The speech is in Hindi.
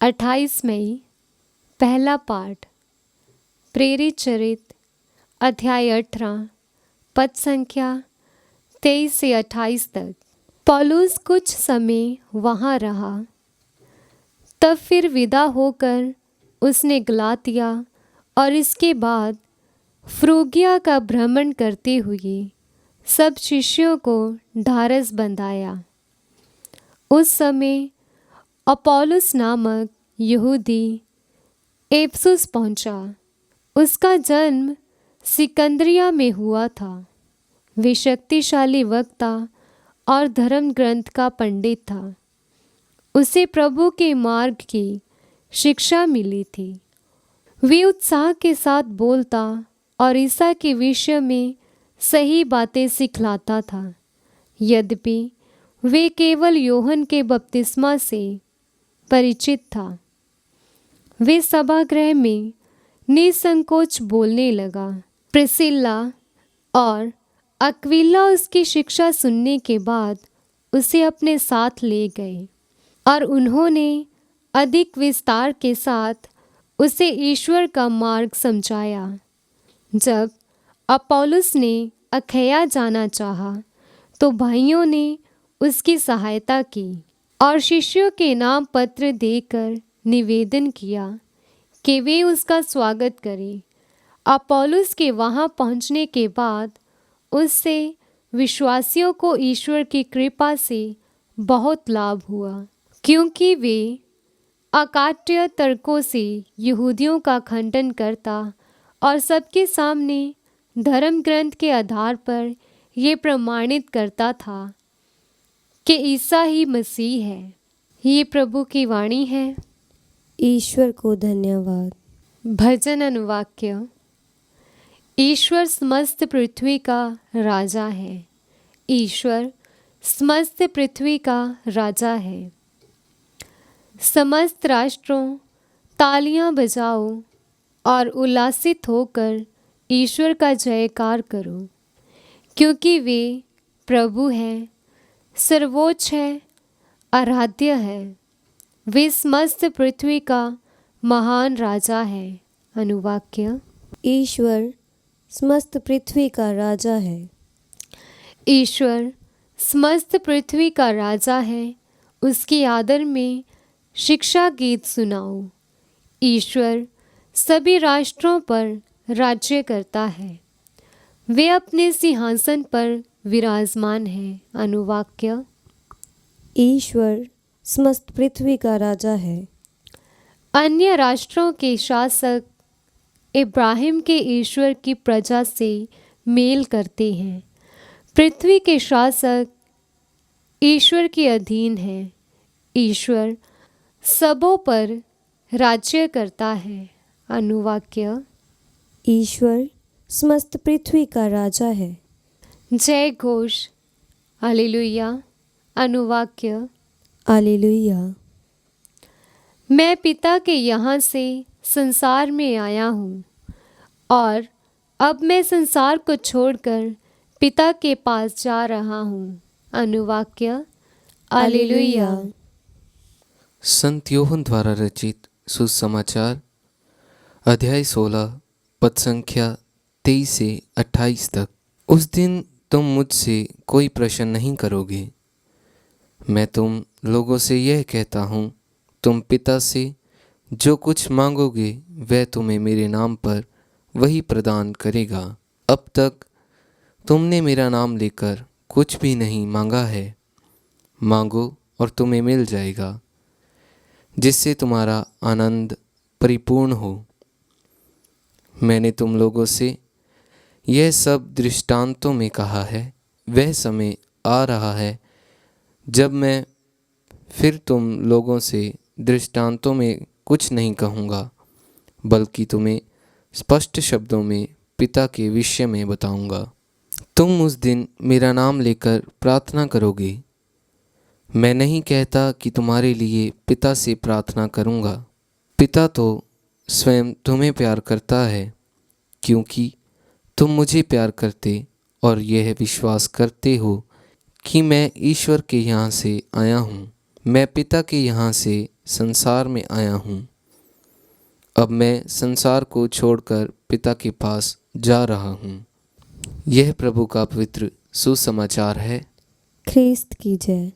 28 मई। पहला पाठ प्रेरित चरित अध्याय 18 पद संख्या 23 से 28 तक। पौलुस कुछ समय वहाँ रहा, तब फिर विदा होकर उसने गलातिया और इसके बाद फ्रूगिया का भ्रमण करते हुए सब शिष्यों को ढारस बंधाया। उस समय अपोल्लोस नामक यहूदी एफिसुस पहुंचा। उसका जन्म सिकंदरिया में हुआ था। वे शक्तिशाली वक्ता और धर्म ग्रंथ का पंडित था। उसे प्रभु के मार्ग की शिक्षा मिली थी। वे उत्साह के साथ बोलता और ईसा के विषय में सही बातें सिखलाता था। यद्यपि वे केवल यूहन्ना के बपतिस्मा से परिचित था। वे सभागृह में निसंकोच बोलने लगा। प्रिसिल्ला और अक्विला उसकी शिक्षा सुनने के बाद उसे अपने साथ ले गए और उन्होंने अधिक विस्तार के साथ उसे ईश्वर का मार्ग समझाया। जब अपोल्लोस ने अखया जाना चाहा तो भाइयों ने उसकी सहायता की और शिष्यों के नाम पत्र देकर निवेदन किया कि वे उसका स्वागत करें। अपोल्लोस के वहाँ पहुँचने के बाद उससे विश्वासियों को ईश्वर की कृपा से बहुत लाभ हुआ, क्योंकि वे अकाट्य तर्कों से यहूदियों का खंडन करता और सबके सामने धर्म ग्रंथ के आधार पर ये प्रमाणित करता था कि ईसा ही मसीह है। ये प्रभु की वाणी है। ईश्वर को धन्यवाद। भजन अनुवाक्य। ईश्वर समस्त पृथ्वी का राजा है। ईश्वर समस्त पृथ्वी का राजा है। समस्त राष्ट्रों तालियां बजाओ और उल्लासित होकर ईश्वर का जयकार करो, क्योंकि वे प्रभु हैं, सर्वोच्च है, आराध्य है। वे समस्त पृथ्वी का महान राजा है। अनुवाक्य। ईश्वर समस्त पृथ्वी का राजा है। ईश्वर समस्त पृथ्वी का राजा है। उसके आदर में शिक्षा गीत सुनाओ। ईश्वर सभी राष्ट्रों पर राज्य करता है। वे अपने सिंहासन पर विराजमान हैं। अनुवाक्य। ईश्वर समस्त पृथ्वी का राजा है। अन्य राष्ट्रों के शासक इब्राहिम के ईश्वर की प्रजा से मेल करते हैं। पृथ्वी के शासक ईश्वर के अधीन हैं। ईश्वर सबों पर राज्य करता है। अनुवाक्य। ईश्वर समस्त पृथ्वी का राजा है। जय घोष। हालेलुया। अनुवाक्य। हालेलुया। मैं पिता के यहाँ से संसार में आया हूँ और अब मैं संसार को छोड़कर पिता के पास जा रहा हूँ। अनुवाक्य। हालेलुया। संत यूहन्ना द्वारा रचित सुसमाचार अध्याय 16 पद संख्या 23 से 28 तक। उस दिन तुम मुझसे कोई प्रश्न नहीं करोगे। मैं तुम लोगों से यह कहता हूँ, तुम पिता से जो कुछ मांगोगे वह तुम्हें मेरे नाम पर वही प्रदान करेगा। अब तक तुमने मेरा नाम लेकर कुछ भी नहीं मांगा है। मांगो और तुम्हें मिल जाएगा, जिससे तुम्हारा आनंद परिपूर्ण हो। मैंने तुम लोगों से यह सब दृष्टांतों में कहा है। वह समय आ रहा है जब मैं फिर तुम लोगों से दृष्टांतों में कुछ नहीं कहूँगा, बल्कि तुम्हें स्पष्ट शब्दों में पिता के विषय में बताऊँगा। तुम उस दिन मेरा नाम लेकर प्रार्थना करोगे। मैं नहीं कहता कि तुम्हारे लिए पिता से प्रार्थना करूँगा। पिता तो स्वयं तुम्हें प्यार करता है, क्योंकि तुम मुझे प्यार करते और यह विश्वास करते हो कि मैं ईश्वर के यहाँ से आया हूँ। मैं पिता के यहाँ से संसार में आया हूँ। अब मैं संसार को छोड़कर पिता के पास जा रहा हूँ। यह प्रभु का पवित्र सुसमाचार है। ख्रीस्त की जय।